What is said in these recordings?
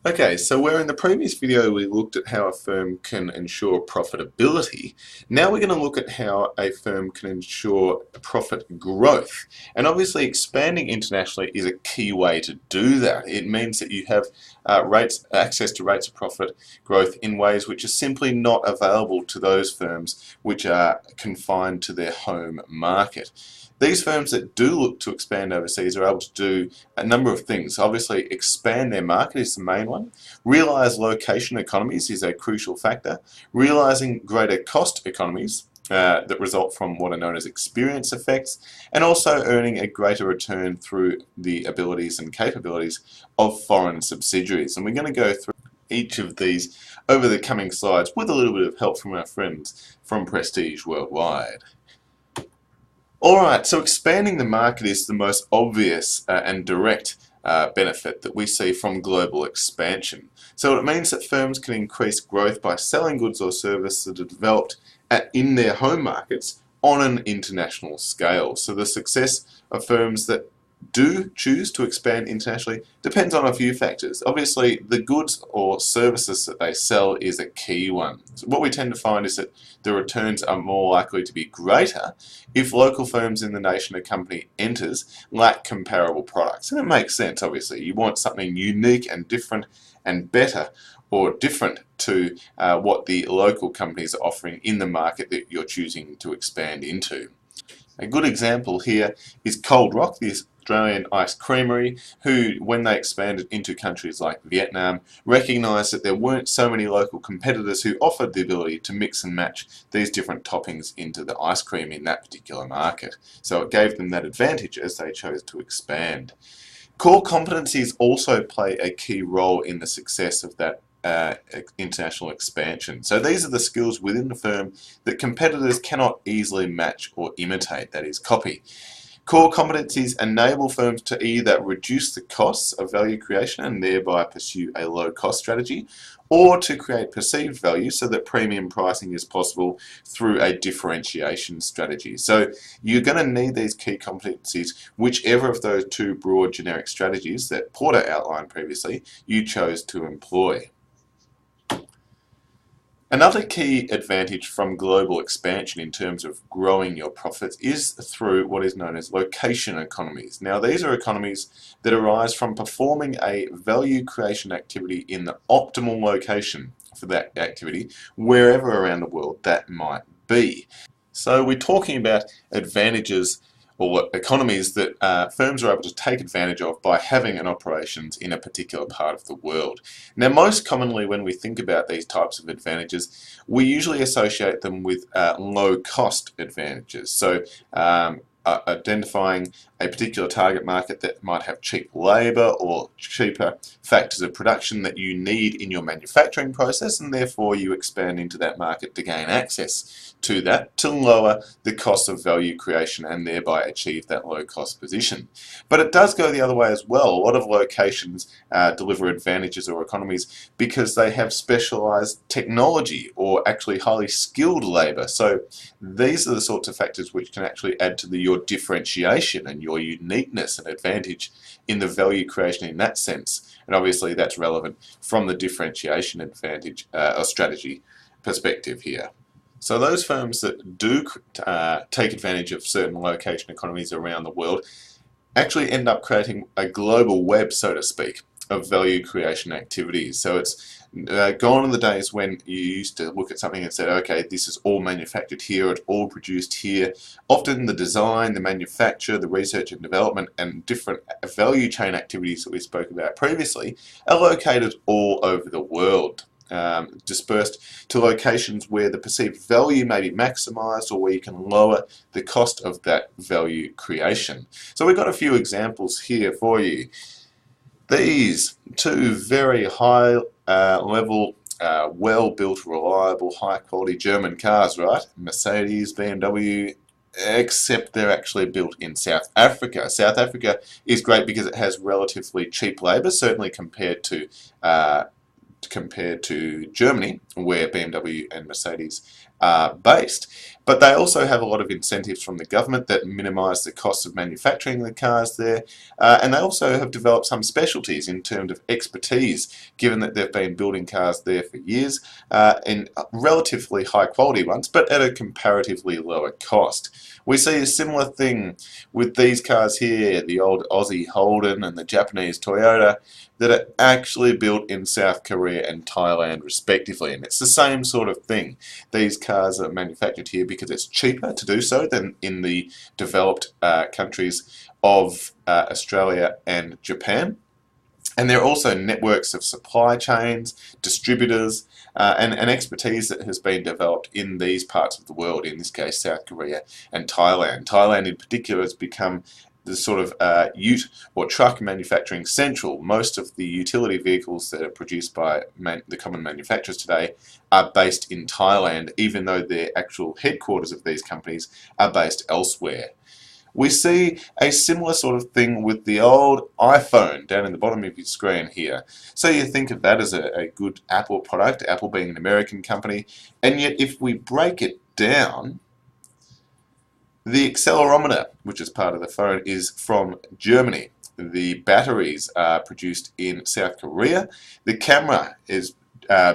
Okay, so where in the previous video we looked at how a firm can ensure profitability, now we're going to look at how a firm can ensure profit growth. And obviously expanding internationally is a key way to do that. It means that you have access to rates of profit growth in ways which are simply not available to those firms which are confined to their home market. These firms that do look to expand overseas are able to do a number of things. Obviously, expand their market is the main one. Realize location economies is a crucial factor. Realizing greater cost economies that result from what are known as experience effects, and also earning a greater return through the abilities and capabilities of foreign subsidiaries. And we're going to go through each of these over the coming slides with a little bit of help from our friends from Prestige Worldwide. Alright, so expanding the market is the most obvious and direct benefit that we see from global expansion. So it means that firms can increase growth by selling goods or services that are developed in their home markets on an international scale. So the success of firms that do choose to expand internationally depends on a few factors. Obviously, the goods or services that they sell is a key one. So what we tend to find is that the returns are more likely to be greater if local firms in the nation a company enters lack comparable products. And it makes sense, obviously. You want something unique and different and better or different to what the local companies are offering in the market that you're choosing to expand into. A good example here is Cold Rock, the Australian ice creamery, who, when they expanded into countries like Vietnam, recognised that there weren't so many local competitors who offered the ability to mix and match these different toppings into the ice cream in that particular market. So it gave them that advantage as they chose to expand. Core competencies also play a key role in the success of that international expansion. So these are the skills within the firm that competitors cannot easily match or imitate, that is, copy. Core competencies enable firms to either reduce the costs of value creation and thereby pursue a low-cost strategy, or to create perceived value so that premium pricing is possible through a differentiation strategy. So you're going to need these key competencies, whichever of those two broad generic strategies that Porter outlined previously you chose to employ. Another key advantage from global expansion in terms of growing your profits is through what is known as location economies. Now, these are economies that arise from performing a value creation activity in the optimal location for that activity, wherever around the world that might be. So we're talking about advantages or economies that firms are able to take advantage of by having an operations in a particular part of the world. Now, most commonly when we think about these types of advantages, we usually associate them with low-cost advantages. So identifying a particular target market that might have cheap labour or cheaper factors of production that you need in your manufacturing process, and therefore you expand into that market to gain access to that to lower the cost of value creation and thereby achieve that low cost position. But it does go the other way as well. A lot of locations deliver advantages or economies because they have specialised technology or actually highly skilled labour. So these are the sorts of factors which can actually add to your differentiation and your uniqueness and advantage in the value creation in that sense. And obviously that's relevant from the differentiation advantage or strategy perspective here. So those firms that do take advantage of certain location economies around the world actually end up creating a global web, so to speak, of value creation activities. So it's gone are the days when you used to look at something and said, okay, this is all manufactured here, it's all produced here. Often the design, the manufacture, the research and development and different value chain activities that we spoke about previously are located all over the world. Dispersed to locations where the perceived value may be maximised or where you can lower the cost of that value creation. So we've got a few examples here for you. These two very high level, well-built, reliable, high-quality German cars, right? Mercedes, BMW, except they're actually built in South Africa. South Africa is great because it has relatively cheap labour, certainly compared to Germany, where BMW and Mercedes are based. But they also have a lot of incentives from the government that minimise the cost of manufacturing the cars there. And they also have developed some specialties in terms of expertise, given that they've been building cars there for years, in relatively high quality ones, but at a comparatively lower cost. We see a similar thing with these cars here, the old Aussie Holden and the Japanese Toyota, that are actually built in South Korea and Thailand respectively. And it's the same sort of thing. These cars are manufactured here because it's cheaper to do so than in the developed countries of Australia and Japan. And there are also networks of supply chains, distributors, and expertise that has been developed in these parts of the world, in this case South Korea and Thailand. Thailand in particular has become the sort of ute or truck manufacturing central. Most of the utility vehicles that are produced by the common manufacturers today are based in Thailand, even though the actual headquarters of these companies are based elsewhere. We see a similar sort of thing with the old iPhone down in the bottom of your screen here. So you think of that as a good Apple product, Apple being an American company, and yet if we break it down, the accelerometer, which is part of the phone, is from Germany. The batteries are produced in South Korea. The camera is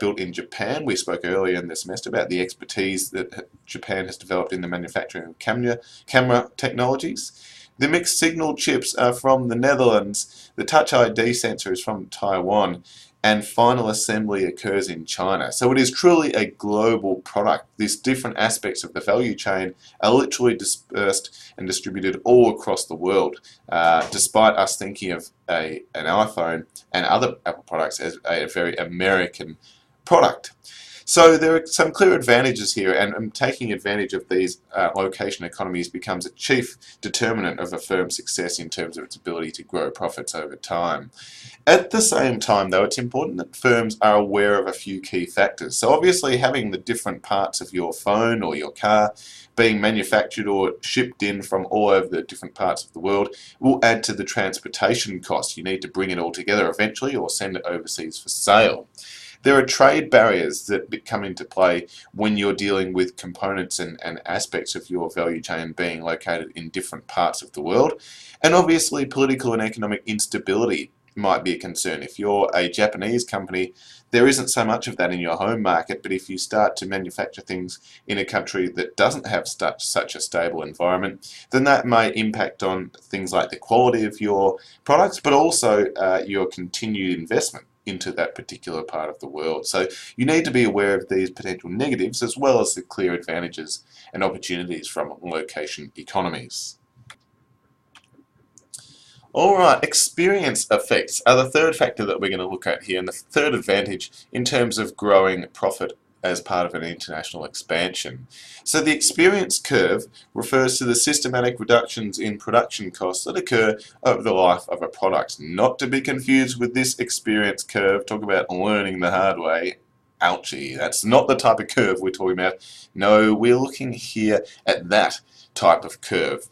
built in Japan. We spoke earlier in the semester about the expertise that Japan has developed in the manufacturing of camera technologies. The mixed signal chips are from the Netherlands. The Touch ID sensor is from Taiwan. And final assembly occurs in China. So it is truly a global product. These different aspects of the value chain are literally dispersed and distributed all across the world, despite us thinking of an iPhone and other Apple products as a very American product. So there are some clear advantages here, and taking advantage of these location economies becomes a chief determinant of a firm's success in terms of its ability to grow profits over time. At the same time, though, it's important that firms are aware of a few key factors. So obviously having the different parts of your phone or your car being manufactured or shipped in from all over the different parts of the world will add to the transportation cost. You need to bring it all together eventually or send it overseas for sale. There are trade barriers that come into play when you're dealing with components and aspects of your value chain being located in different parts of the world. And obviously political and economic instability might be a concern. If you're a Japanese company, there isn't so much of that in your home market, but if you start to manufacture things in a country that doesn't have such a stable environment, then that may impact on things like the quality of your products, but also your continued investment into that particular part of the world. So you need to be aware of these potential negatives as well as the clear advantages and opportunities from location economies. Alright, experience effects are the third factor that we're going to look at here, and the third advantage in terms of growing profit as part of an international expansion. So the experience curve refers to the systematic reductions in production costs that occur over the life of a product. Not to be confused with this experience curve, talk about learning the hard way. Ouchie, that's not the type of curve we're talking about. No, we're looking here at that type of curve.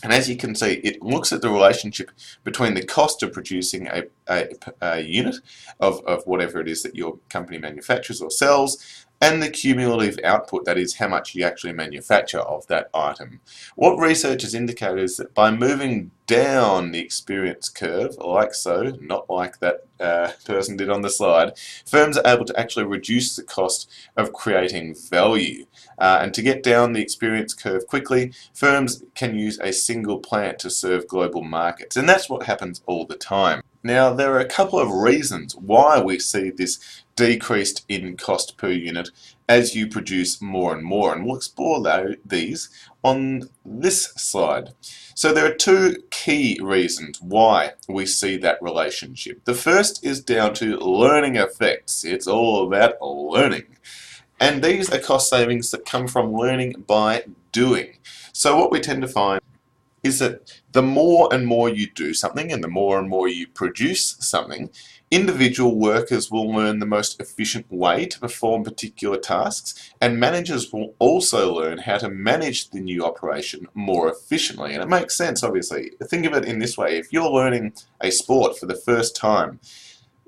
And as you can see, it looks at the relationship between the cost of producing a unit of whatever it is that your company manufactures or sells, and the cumulative output, that is how much you actually manufacture of that item. What research has indicated is that by moving down the experience curve, like so, not like that person did on the slide, firms are able to actually reduce the cost of creating value. And to get down the experience curve quickly, firms can use a single plant to serve global markets. And that's what happens all the time. Now, there are a couple of reasons why we see this decreased in cost per unit as you produce more and more, and we'll explore these on this slide. So there are two key reasons why we see that relationship. The first is down to learning effects. It's all about learning. And these are cost savings that come from learning by doing. So what we tend to find is that the more and more you do something and the more and more you produce something, individual workers will learn the most efficient way to perform particular tasks, and managers will also learn how to manage the new operation more efficiently. And it makes sense, obviously. Think of it in this way. If you're learning a sport for the first time,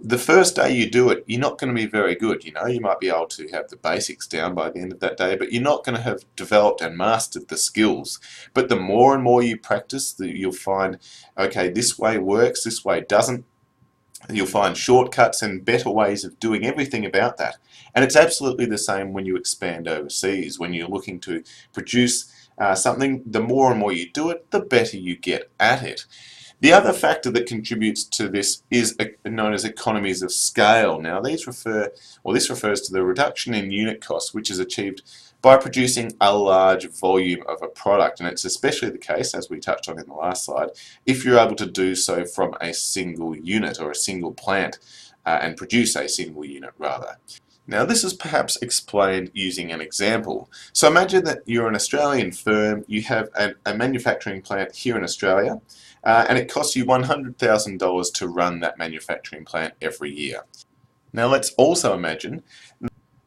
The first day you do it, you're not going to be very good. You might be able to have the basics down by the end of that day, but you're not going to have developed and mastered the skills. But the more and more you practice, you'll find, okay, this way works, this way doesn't. You'll find shortcuts and better ways of doing everything about that. And it's absolutely the same when you expand overseas. When you're looking to produce something, the more and more you do it, the better you get at it. The other factor that contributes to this is known as economies of scale. Now, this refers to the reduction in unit costs, which is achieved by producing a large volume of a product. And it's especially the case, as we touched on in the last slide, if you're able to do so from a single unit or a single plant and produce a single unit rather. Now, this is perhaps explained using an example. So imagine that you're an Australian firm, you have a manufacturing plant here in Australia, and it costs you $100,000 to run that manufacturing plant every year. Now, let's also imagine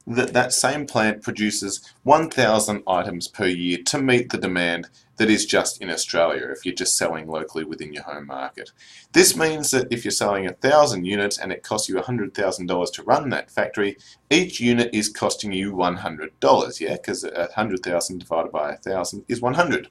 that that same plant produces 1,000 items per year to meet the demand that is just in Australia if you're just selling locally within your home market. This means that if you're selling 1,000 units and it costs you $100,000 to run that factory, each unit is costing you $100, yeah, because 100,000 divided by 1,000 is 100.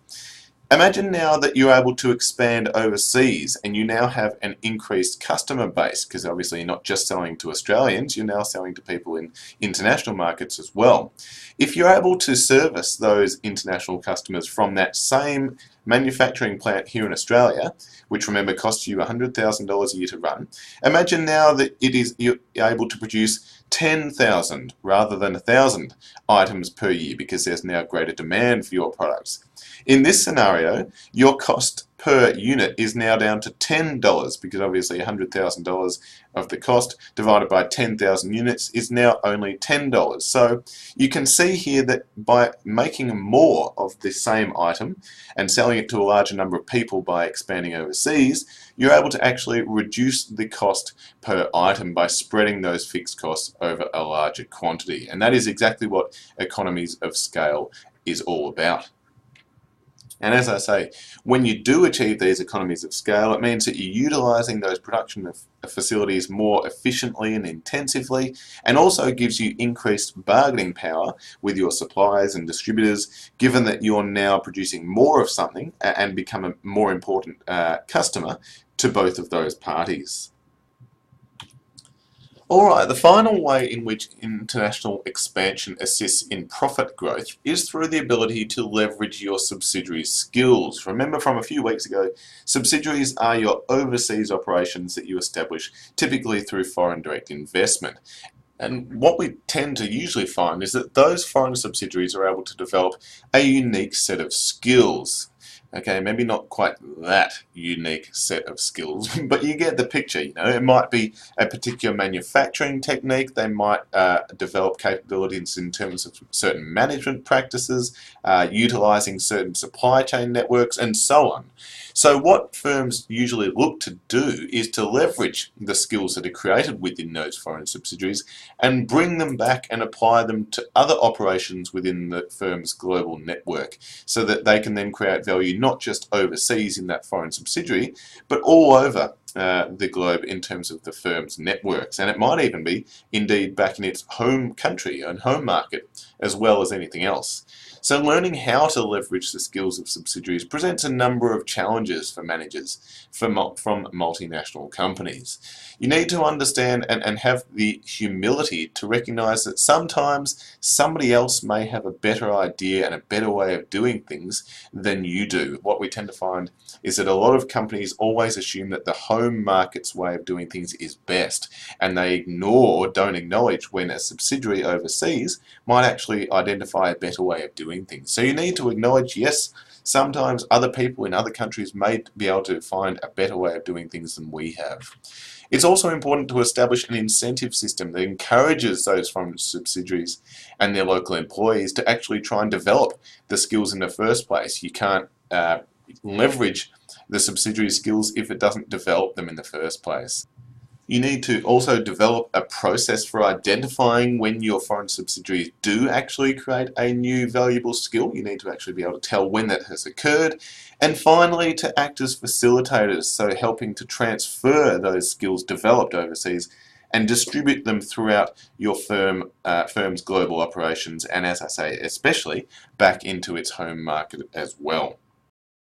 Imagine now that you're able to expand overseas and you now have an increased customer base, because obviously you're not just selling to Australians, you're now selling to people in international markets as well. If you're able to service those international customers from that same manufacturing plant here in Australia, which remember costs you $100,000 a year to run, imagine now that you're able to produce 10,000 rather than 1,000 items per year because there's now greater demand for your products. In this scenario, your cost per unit is now down to $10 because obviously $100,000 of the cost divided by 10,000 units is now only $10. So you can see here that by making more of the same item and selling it to a larger number of people by expanding overseas, you're able to actually reduce the cost per item by spreading those fixed costs over a larger quantity. And that is exactly what economies of scale is all about. And as I say, when you do achieve these economies of scale, it means that you're utilising those production facilities more efficiently and intensively, and also gives you increased bargaining power with your suppliers and distributors, given that you're now producing more of something and become a more important customer to both of those parties. Alright, the final way in which international expansion assists in profit growth is through the ability to leverage your subsidiaries' skills. Remember from a few weeks ago, subsidiaries are your overseas operations that you establish typically through foreign direct investment. And what we tend to usually find is that those foreign subsidiaries are able to develop a unique set of skills. Okay, maybe not quite that unique set of skills, but you get the picture. It might be a particular manufacturing technique. They might develop capabilities in terms of certain management practices, utilizing certain supply chain networks, and so on. So what firms usually look to do is to leverage the skills that are created within those foreign subsidiaries and bring them back and apply them to other operations within the firm's global network, so that they can then create value not just overseas in that foreign subsidiary, but all over the globe in terms of the firm's networks. And it might even be indeed back in its home country and home market as well as anything else. So learning how to leverage the skills of subsidiaries presents a number of challenges for managers from multinational companies. You need to understand and have the humility to recognize that sometimes somebody else may have a better idea and a better way of doing things than you do. What we tend to find is that a lot of companies always assume that the home market's way of doing things is best, and they ignore or don't acknowledge when a subsidiary overseas might actually identify a better way of doing things. So you need to acknowledge, yes, sometimes other people in other countries may be able to find a better way of doing things than we have. It's also important to establish an incentive system that encourages those foreign subsidiaries and their local employees to actually try and develop the skills in the first place. You can't leverage the subsidiary skills if it doesn't develop them in the first place. You need to also develop a process for identifying when your foreign subsidiaries do actually create a new valuable skill. You need to actually be able to tell when that has occurred. And finally, to act as facilitators, so helping to transfer those skills developed overseas and distribute them throughout your firm's global operations, and as I say, especially back into its home market as well.